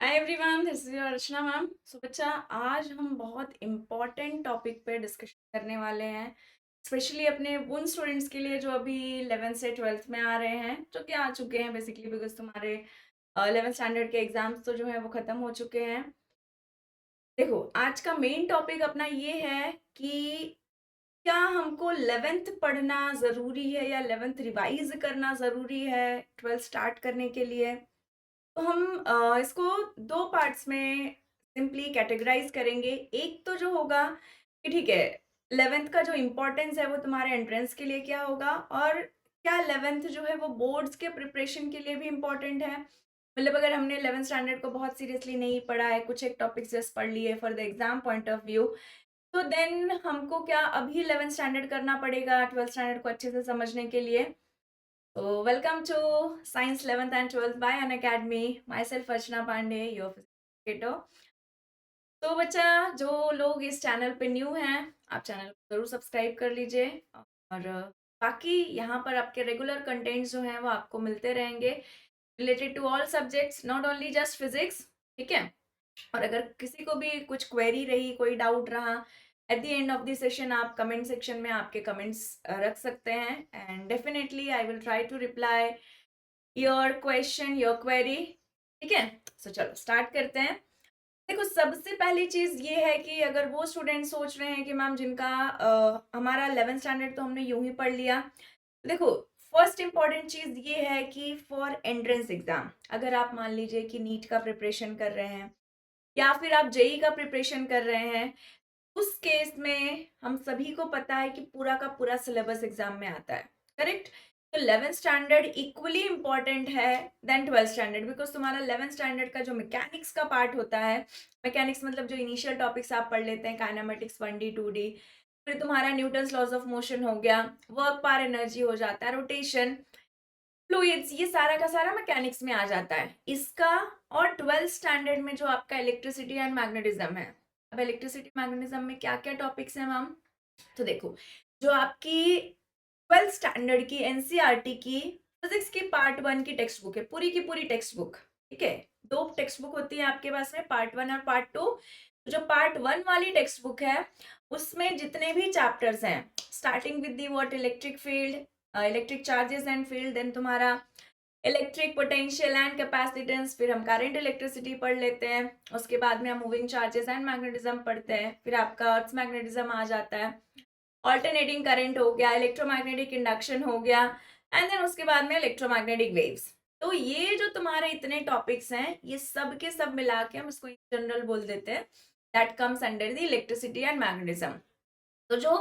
Hi everyone, this is your Archana ma'am. So बच्चा, आज हम बहुत इम्पॉर्टेंट टॉपिक पे डिस्कशन करने वाले हैं, स्पेशली अपने उन स्टूडेंट्स के लिए जो अभी 11th से 12th में आ रहे हैं, जो कि आ चुके हैं बेसिकली, बिकॉज तुम्हारे 11th स्टैंडर्ड के एग्जाम्स तो जो है वो ख़त्म हो चुके हैं। देखो, आज का मेन टॉपिक अपना ये है कि क्या हमको 11th पढ़ना ज़रूरी है या 11th रिवाइज करना ज़रूरी है 12th स्टार्ट करने के लिए। तो हम इसको दो पार्ट्स में सिंपली कैटेगराइज करेंगे। एक तो जो होगा कि ठीक है, 11th का जो इम्पोर्टेंस है वो तुम्हारे एंट्रेंस के लिए क्या होगा, और क्या 11th जो है वो बोर्ड्स के प्रिपरेशन के लिए भी इम्पोर्टेंट है। मतलब अगर हमने 11th स्टैंडर्ड को बहुत सीरियसली नहीं पढ़ा है, कुछ एक टॉपिक्स जस्ट पढ़ लिए for the exam point of view, तो देन हमको क्या अभी 11th स्टैंडर्ड करना पड़ेगा 12th स्टैंडर्ड को अच्छे से समझने के लिए। So, welcome to Science 11th and 12th by An Academy. Myself Archana Pandey, your physics educator. तो बच्चा, जो लोग इस चैनल पे न्यू हैं, आप चैनल को ज़रूर सब्सक्राइब कर लीजिए। और बाकी यहाँ पर आपके रेगुलर कंटेंट्स जो हैं वो आपको मिलते रहेंगे related to all subjects, not only just physics. ठीक है। और अगर किसी को भी कुछ क्वेरी रही, कोई डाउट रहा, at the end of the session आप कमेंट सेक्शन में आपके कमेंट्स रख सकते हैं, and definitely I will try to reply your question, your query. ठीक है। सो चलो स्टार्ट करते हैं। देखो, सबसे पहली चीज ये है कि अगर वो स्टूडेंट सोच रहे हैं कि मैम जिनका हमारा 11th स्टैंडर्ड तो हमने यूं ही पढ़ लिया, तो देखो, फर्स्ट इंपॉर्टेंट चीज ये है कि फॉर एंट्रेंस एग्जाम, अगर आप मान लीजिए कि नीट का प्रिपरेशन कर रहे हैं या फिर आप जेई का प्रिपरेशन कर रहे हैं, उस केस में हम सभी को पता है कि पूरा का पूरा सिलेबस एग्जाम में आता है। करेक्ट। तो 11th स्टैंडर्ड इक्वली इंपॉर्टेंट है देन 12th स्टैंडर्ड, बिकॉज तुम्हारा 11th स्टैंडर्ड का जो मैकेनिक्स का पार्ट होता है, मैकेनिक्स मतलब जो इनिशियल टॉपिक्स आप पढ़ लेते हैं, काइनेमेटिक्स 1D 2D, फिर तुम्हारा न्यूटन्स लॉज ऑफ मोशन हो गया, वर्क पार एनर्जी हो जाता है, रोटेशन, फ्लूइड्स, ये सारा का सारा मैकेनिक्स में आ जाता है इसका। और 12th स्टैंडर्ड में जो आपका इलेक्ट्रिसिटी एंड मैग्नेटिज्म है, अब इलेक्ट्रिसिटी मैग्नेटिज्म में क्या क्या टॉपिक्स हैं मैम। तो देखो, जो आपकी 12th स्टैंडर्ड की एनसीईआरटी की फिजिक्स की पार्ट 1 की टेक्स्ट बुक है, पूरी की पूरी टेक्स्ट बुक। ठीक है। दो टेक्स्ट बुक होती है आपके पास में, पार्ट 1 और पार्ट 2। जो पार्ट 1 वाली टेक्स्ट बुक है, उसमें जितने भी चैप्टर्स हैं, starting with the what electric field, electric charges and field, then तुम्हारा इलेक्ट्रिक पोटेंशियल एंड कैपेसिटेंस, फिर हम करंट इलेक्ट्रिसिटी पढ़ लेते हैं, उसके बाद में हम मूविंग चार्जेस एंड मैग्नेटिज्म पढ़ते हैं, फिर आपका अर्थ मैग्नेटिज्म आ जाता है, ऑल्टरनेटिंग करंट हो गया, इलेक्ट्रोमैग्नेटिक इंडक्शन हो गया, एंड देन उसके बाद में इलेक्ट्रोमैग्नेटिक वेव्स। तो ये जो तुम्हारे इतने टॉपिक्स हैं, ये सब के सब मिला के हम इसको जनरल बोल देते हैं, that comes under the electricity and magnetism. तो जो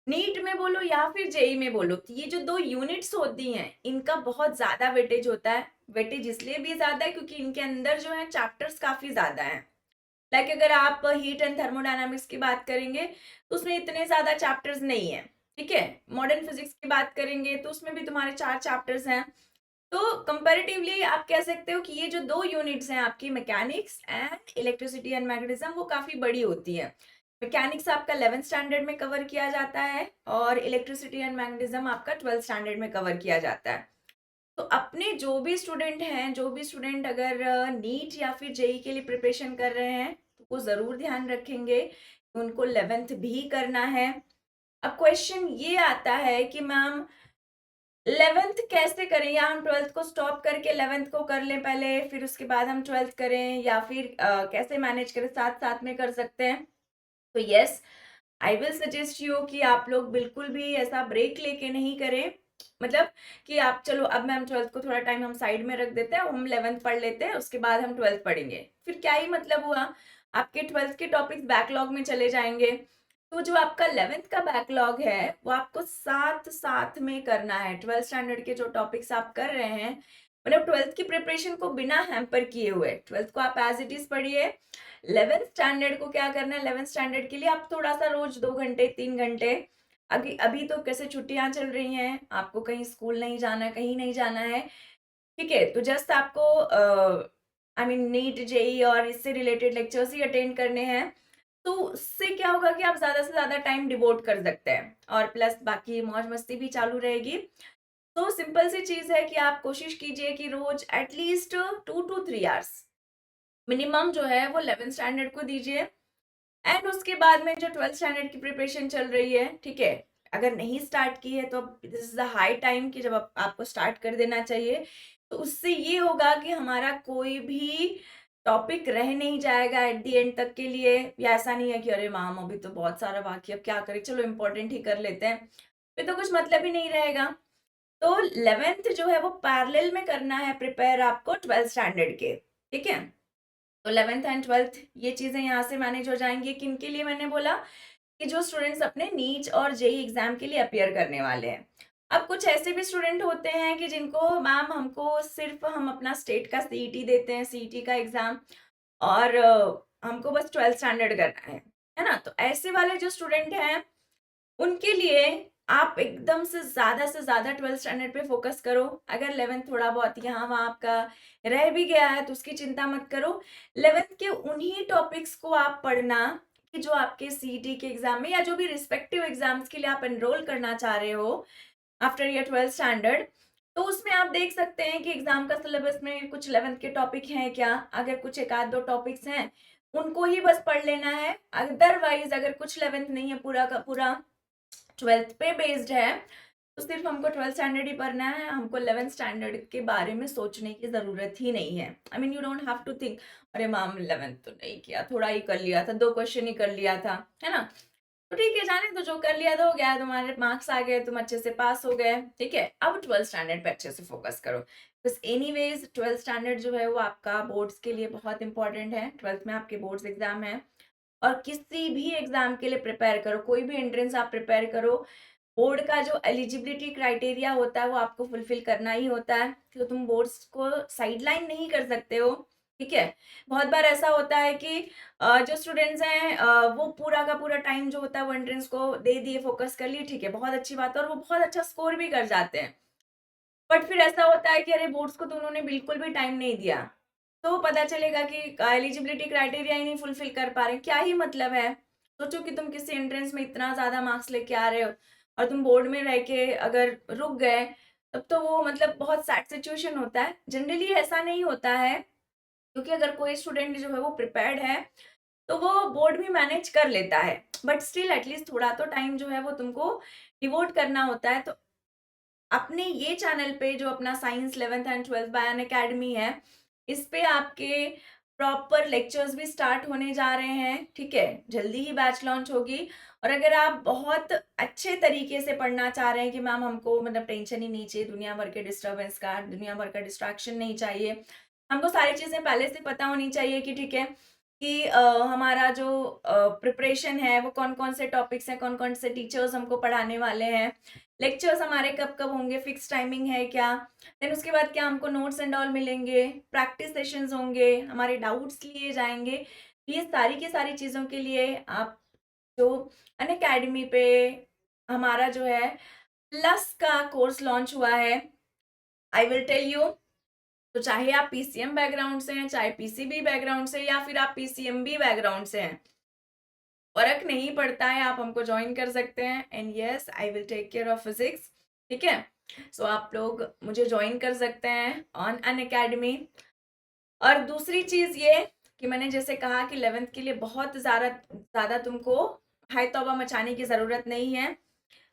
नीट में बोलो या फिर जेई में बोलो, तो ये जो दो यूनिट्स होती हैं, इनका बहुत ज्यादा वेटेज होता है। वेटेज इसलिए भी ज्यादा है क्योंकि इनके अंदर जो है चैप्टर्स काफी ज्यादा हैं। लाइक अगर आप हीट एंड थर्मोडायनामिक्स की बात करेंगे तो उसमें इतने ज्यादा चैप्टर्स नहीं है। ठीक है। मॉडर्न फिजिक्स की बात करेंगे तो उसमें भी तुम्हारे 4 चैप्टर्स हैं। तो कंपैरेटिवली आप कह सकते हो कि ये जो दो यूनिट्स हैं आपकी, mechanics and electricity and magnetism, वो काफी बड़ी होती है। मैकेनिक्स आपका 11th स्टैंडर्ड में कवर किया जाता है और इलेक्ट्रिसिटी एंड मैग्नेटिज्म आपका 12th स्टैंडर्ड में कवर किया जाता है। तो अपने जो भी स्टूडेंट हैं, जो भी स्टूडेंट अगर नीट या फिर जेई के लिए प्रिपरेशन कर रहे हैं, तो वो ज़रूर ध्यान रखेंगे कि उनको 11th भी करना है। अब क्वेश्चन ये आता है कि मैम 11th कैसे करें, या हम 12th को स्टॉप करके 11th को कर लें पहले, फिर उसके बाद हम 12th करें, या फिर कैसे मैनेज करें, साथ साथ में कर सकते हैं। तो yes, I will suggest you कि आप लोग बिल्कुल भी ऐसा ब्रेक लेके नहीं करें। मतलब कि आप चलो अब मैम 12th को थोड़ा टाइम हम साइड में रख देते हैं, हम 11th पढ़ लेते हैं, उसके बाद हम 12th पढ़ेंगे, फिर क्या ही मतलब हुआ, आपके 12th के टॉपिक्स बैकलॉग में चले जाएंगे। तो जो आपका 11th का बैकलॉग है वो आपको साथ साथ में करना है। 12th स्टैंडर्ड के जो टॉपिक्स आप कर रहे हैं, मतलब 12th की प्रिपरेशन को बिना हैम्पर किए हुए 12th को आप एज इट इज पढ़िए। 11th स्टैंडर्ड को क्या करना है, 11th स्टैंडर्ड के लिए आप थोड़ा सा रोज 2 घंटे 3 घंटे, अभी अभी तो कैसे छुट्टियां चल रही हैं, आपको कहीं स्कूल नहीं जाना है, कहीं नहीं जाना है। ठीक है। तो जस्ट आपको आई मीन नीट जेई और इससे रिलेटेड लेक्चर्स ही अटेंड करने हैं। तो उससे क्या होगा कि आप ज्यादा से ज्यादा टाइम डिवोट कर सकते हैं, और प्लस बाकी मौज मस्ती भी चालू रहेगी। तो सिंपल सी चीज है कि आप कोशिश कीजिए कि रोज एटलीस्ट 2 to 3 आवर्स मिनिमम जो है वो 11th स्टैंडर्ड को दीजिए। एंड उसके बाद में जो 12th स्टैंडर्ड की प्रिपरेशन चल रही है, ठीक है, अगर नहीं स्टार्ट की है तो this is the high time कि जब आपको स्टार्ट कर देना चाहिए। तो उससे ये होगा कि हमारा कोई भी टॉपिक रह नहीं जाएगा एट द एंड तक के लिए। या ऐसा नहीं है कि अरे मैम अभी तो बहुत सारा बाकी, अब क्या करें, चलो इम्पोर्टेंट ही कर लेते हैं, फिर तो कुछ मतलब ही नहीं रहेगा। तो 11th जो है वो पैरेलल में करना है प्रिपेयर आपको 12th स्टैंडर्ड के, ठीक है। तो 11th एंड 12th ये चीजें यहाँ से मैनेज हो जाएंगी। किन के लिए मैंने बोला कि जो स्टूडेंट्स अपने नीट और जेई एग्जाम के लिए अपियर करने वाले हैं। अब कुछ ऐसे भी स्टूडेंट होते हैं कि जिनको मैम हमको सिर्फ हम अपना स्टेट का सीईटी देते हैं, सीईटी का एग्जाम, और हमको बस 12th स्टैंडर्ड करना है ना। तो ऐसे वाले जो स्टूडेंट हैं उनके लिए आप एकदम से ज्यादा 12th स्टैंडर्ड पे फोकस करो। अगर 11th थोड़ा बहुत यहाँ वहाँ आपका रह भी गया है तो उसकी चिंता मत करो। 11th के उन्हीं टॉपिक्स को आप पढ़ना कि जो आपके सीईटी के एग्जाम में या जो भी रिस्पेक्टिव एग्जाम्स के लिए आप एनरोल करना चाह रहे हो आफ्टर ईयर 12th स्टैंडर्ड। तो उसमें आप देख सकते हैं कि एग्जाम का सिलेबस में कुछ 11th के टॉपिक हैं क्या। अगर कुछ एक आध दो टॉपिक्स हैं उनको ही बस पढ़ लेना है। अदरवाइज अगर कुछ 11th नहीं है, पूरा का पूरा 12th पे बेस्ड है, तो सिर्फ हमको 12th स्टैंडर्ड ही पढ़ना है। हमको 11th स्टैंडर्ड के बारे में सोचने की जरूरत ही नहीं है। I mean you don't have to think अरे मैम 11th तो नहीं किया, थोड़ा ही कर लिया था, 2 क्वेश्चन ही कर लिया था, है ना। तो ठीक है, जाने तो, जो कर लिया था हो गया, तुम्हारे मार्क्स आ गए, तुम अच्छे से पास हो गए, ठीक है। अब 12th स्टैंडर्ड पे अच्छे से फोकस करो। बस एनीवेज 12th स्टैंडर्ड जो है वो आपका बोर्ड्स के लिए बहुत इंपॉर्टेंट है। 12th में आपके बोर्ड्स एग्जाम है, और किसी भी एग्जाम के लिए प्रिपेयर करो, कोई भी एंट्रेंस आप प्रिपेयर करो, बोर्ड का जो एलिजिबिलिटी क्राइटेरिया होता है वो आपको फुलफिल करना ही होता है। तो तुम बोर्ड्स को साइडलाइन नहीं कर सकते हो, ठीक है। बहुत बार ऐसा होता है कि जो स्टूडेंट्स हैं वो पूरा का पूरा टाइम जो होता है वो एंट्रेंस को दे दिए, फोकस कर लिए, ठीक है, बहुत अच्छी बात है, और वो बहुत अच्छा स्कोर भी कर जाते हैं। बट फिर ऐसा होता है कि अरे बोर्ड्स को तो उन्होंने बिल्कुल भी टाइम नहीं दिया, तो पता चलेगा कि एलिजिबिलिटी क्राइटेरिया ही नहीं फुलफिल कर पा रहे, क्या ही मतलब है। सोचो कि तुम किसी एंट्रेंस में इतना ज्यादा मार्क्स लेके आ रहे हो और तुम बोर्ड में रह के अगर रुक गए, तब तो वो मतलब बहुत सैड सिचुएशन होता है। जनरली ऐसा नहीं होता है, क्योंकि अगर कोई स्टूडेंट जो है वो प्रिपेयर्ड है तो वो बोर्ड भी मैनेज कर लेता है। बट स्टिल एटलीस्ट थोड़ा तो टाइम जो है वो तुमको डिवोट करना होता है। तो अपने ये चैनल पे जो अपना science 11th and 12th by Unacademy है, इस पे आपके प्रॉपर लेक्चर्स भी स्टार्ट होने जा रहे हैं, ठीक है, जल्दी ही बैच लॉन्च होगी। और अगर आप बहुत अच्छे तरीके से पढ़ना चाह रहे हैं कि मैम हमको मतलब टेंशन ही नहीं चाहिए दुनिया भर के डिस्टर्बेंस का, दुनिया भर का डिस्ट्रैक्शन नहीं चाहिए, हमको सारी चीजें पहले से पता होनी चाहिए कि ठीक है कि हमारा जो प्रिपरेशन है वो कौन कौन से टॉपिक्स हैं, कौन कौन से टीचर्स हमको पढ़ाने वाले हैं, लेक्चर्स हमारे कब कब होंगे, फिक्स टाइमिंग है क्या, देन उसके बाद क्या हमको नोट्स एंड ऑल मिलेंगे, प्रैक्टिस सेशंस होंगे, हमारे डाउट्स लिए जाएंगे। ये सारी की सारी चीज़ों के लिए आप जो अन अकेडमी पे हमारा जो है प्लस का कोर्स लॉन्च हुआ है, आई विल टेल यू। तो चाहे आप पीसीएम बैकग्राउंड से हैं, चाहे पीसीबी बैकग्राउंड से, या फिर आप पीसीएमबी बैकग्राउंड से हैं, फर्क नहीं पड़ता है, आप हमको ज्वाइन कर सकते हैं। And yes, I will take care of physics, ठीक है। सो आप लोग मुझे ज्वाइन कर सकते हैं ऑन अन अकेडमी। और दूसरी चीज ये कि मैंने जैसे कहा कि 11th के लिए बहुत ज्यादा ज्यादा तुमको हाई तौबा मचाने की जरूरत नहीं है।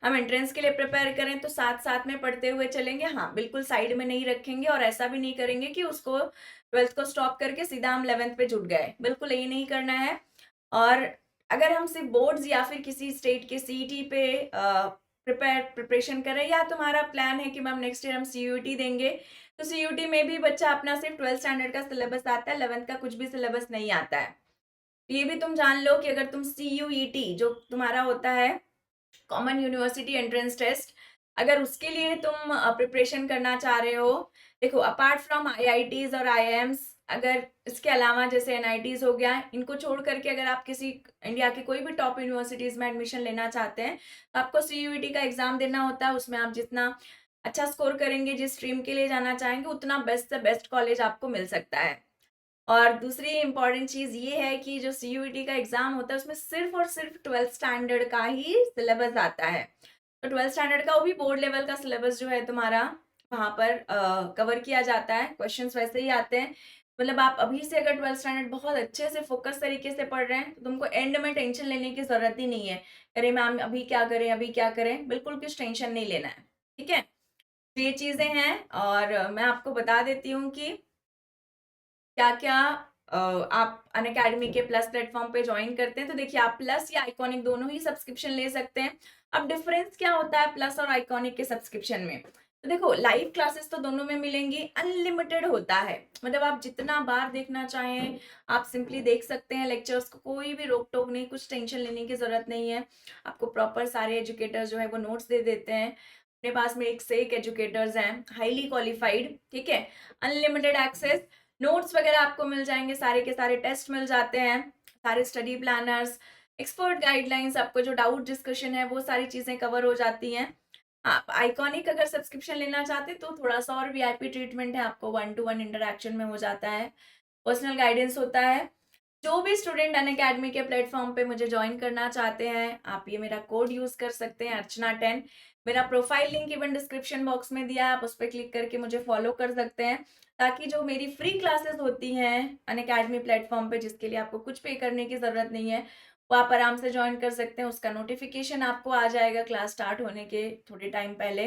हम एंट्रेंस के लिए प्रिपेयर करें तो साथ साथ में पढ़ते हुए चलेंगे, हाँ बिल्कुल साइड में नहीं रखेंगे, और ऐसा भी नहीं करेंगे कि उसको 12th को स्टॉप करके सीधा हम 11th पे जुट गए, बिल्कुल यही नहीं करना है। और अगर हम सिर्फ बोर्ड्स या फिर किसी स्टेट के सीईटी पे प्रिपरेशन करें, या तुम्हारा प्लान है कि मैम नेक्स्ट ईयर हम सीयूईटी देंगे, तो सीयूटी में भी बच्चा अपना सिर्फ 12th स्टैंडर्ड का सिलेबस आता है, 11th का कुछ भी सिलेबस नहीं आता है। तो ये भी तुम जान लो कि अगर तुम सीयूईटी जो तुम्हारा होता है कॉमन यूनिवर्सिटी एंट्रेंस टेस्ट, अगर उसके लिए तुम प्रिपरेशन करना चाह रहे हो, देखो अपार्ट फ्रॉम आईआईटीज और आईआईएम्स, अगर इसके अलावा जैसे एनआईटीज हो गया, इनको छोड़ करके अगर आप किसी इंडिया की कोई भी टॉप यूनिवर्सिटीज में एडमिशन लेना चाहते हैं तो आपको सीयूईटी का एग्जाम देना होता है। उसमें आप जितना अच्छा स्कोर करेंगे, जिस स्ट्रीम के लिए जाना चाहेंगे, उतना बेस्ट से बेस्ट कॉलेज आपको मिल सकता है। और दूसरी इंपॉर्टेंट चीज ये है कि जो सीयूईटी का एग्जाम होता है उसमें सिर्फ और सिर्फ 12th स्टैंडर्ड का ही सिलेबस आता है। तो 12th स्टैंडर्ड का वो भी बोर्ड लेवल का सिलेबस जो है तुम्हारा वहां पर कवर किया जाता है, क्वेश्चंस वैसे ही आते हैं। मतलब आप अभी से अगर 12th स्टैंडर्ड बहुत अच्छे से फ़ोकस तरीके से पढ़ रहे हैं, तो तुमको एंड में टेंशन लेने की ज़रूरत ही नहीं है। अरे मैम अभी क्या करें, अभी क्या करें? बिल्कुल कुछ टेंशन नहीं लेना है, ठीक है? तो ये चीज़ें हैं और मैं आपको बता देती हूँ कि क्या-क्या आप अनअकैडमी के प्लस प्लेटफ़ॉर्म पे जॉइन करते हैं, तो देखिए आप प्लस या आइकॉनिक दोनों ही सब्सक्रिप्शन ले सकते हैं। अब डिफरेंस क्या होता है प्लस और आइकॉनिक के सब्सक्रिप्शन में? तो देखो लाइव क्लासेस तो दोनों में मिलेंगी, अनलिमिटेड होता है। मतलब आप जितना बार देखना चाहें, आप सिंपली देख सकते हैं लेक्चर्स को, कोई भी रोक-टोक नहीं, कुछ टेंशन लेने की ज़रूरत नहीं है। आपको प्रॉपर सारे एजुकेटर्स जो है वो नोट्स दे देते हैं। अपने पास में एक से एक एजुकेटर्स हैं, हाइली क्वालिफाइड, ठीक है? अनलिमिटेड एक्सेस, नोट्स वगैरह आपको मिल जाएंगे, सारे के सारे टेस्ट मिल जाते हैं, सारे स्टडी प्लानर्स, एक्सपर्ट गाइडलाइंस, आपको जो डाउट डिस्कशन है वो सारी चीजें कवर हो जाती हैं। आप आइकॉनिक अगर सब्सक्रिप्शन लेना चाहते तो थोड़ा सा और वीआईपी ट्रीटमेंट है, आपको 1-to-1 इंटरेक्शन में हो जाता है, पर्सनल गाइडेंस होता है। जो भी स्टूडेंट अनअकैडमी के प्लेटफॉर्म पे मुझे ज्वाइन करना चाहते हैं, आप ये मेरा कोड यूज कर सकते हैं, अर्चना10। मेरा profile link even description box में दिया है, आप उस पर क्लिक करके मुझे फॉलो कर सकते हैं, ताकि जो मेरी फ्री क्लासेस होती हैं अनअकैडमी प्लेटफॉर्म पे, जिसके लिए आपको कुछ पे करने की ज़रूरत नहीं है, वो आप आराम से ज्वाइन कर सकते हैं। उसका नोटिफिकेशन आपको आ जाएगा क्लास स्टार्ट होने के थोड़े टाइम पहले।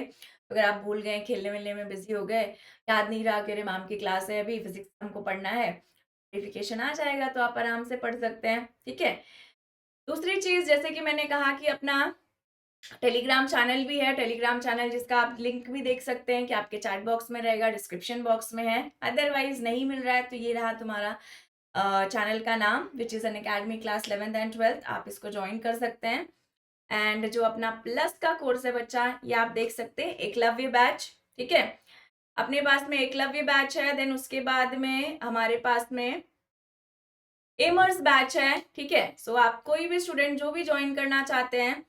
अगर आप भूल गए, खेलने वेलने में बिजी हो गए, याद नहीं रहा कि अरे मैम की क्लास है, अभी फिजिक्स हमको पढ़ना है, नोटिफिकेशन आ जाएगा तो आप आराम से पढ़ सकते हैं, ठीक है? दूसरी चीज़, जैसे कि मैंने कहा कि अपना टेलीग्राम चैनल भी है, टेलीग्राम चैनल जिसका आप लिंक भी देख सकते हैं कि आपके चैट बॉक्स में रहेगा, डिस्क्रिप्शन बॉक्स में है। अदरवाइज नहीं मिल रहा है तो ये रहा तुम्हारा चैनल का नाम, which is an academy class 11th and 12th, आप इसको ज्वाइन कर सकते हैं। एंड जो अपना प्लस का कोर्स है बच्चा, ये आप देख सकते हैं, एकलव्य बैच, ठीक है? अपने पास में एकलव्य बैच है, देन उसके बाद में हमारे पास में एमर्स बैच है, ठीक है? सो आप कोई भी स्टूडेंट जो भी ज्वाइन करना चाहते हैं,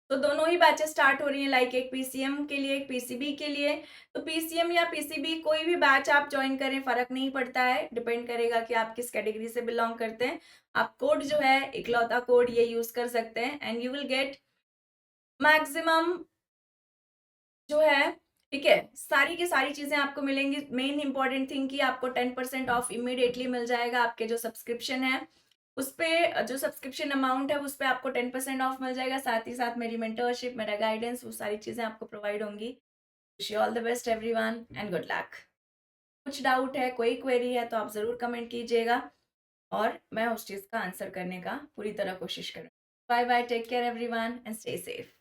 तो दोनों ही बैचेस स्टार्ट हो रही हैं, लाइक एक पीसीएम के लिए, एक पीसीबी के लिए। तो पीसीएम या पीसीबी कोई भी बैच आप ज्वाइन करें, फर्क नहीं पड़ता है, डिपेंड करेगा कि आप किस कैटेगरी से बिलोंग करते हैं। आप कोड जो है, इकलौता कोड, ये यूज कर सकते हैं and you will get maximum जो है, ठीक है, सारी की सारी चीजें आपको मिलेंगी। मेन इंपॉर्टेंट थिंग कि आपको 10% ऑफ इमीडिएटली मिल जाएगा, आपके जो सब्सक्रिप्शन है उस पे, जो सब्सक्रिप्शन अमाउंट है उस पे आपको 10% ऑफ मिल जाएगा। साथ ही साथ मेरी मेंटरशिप, मेरा गाइडेंस, वो सारी चीजें आपको प्रोवाइड होंगी। Wish you all the best everyone and good luck. कुछ डाउट है, कोई क्वेरी है तो आप जरूर कमेंट कीजिएगा और मैं उस चीज का आंसर करने का पूरी तरह कोशिश करूँ। Bye bye, take care everyone and stay safe.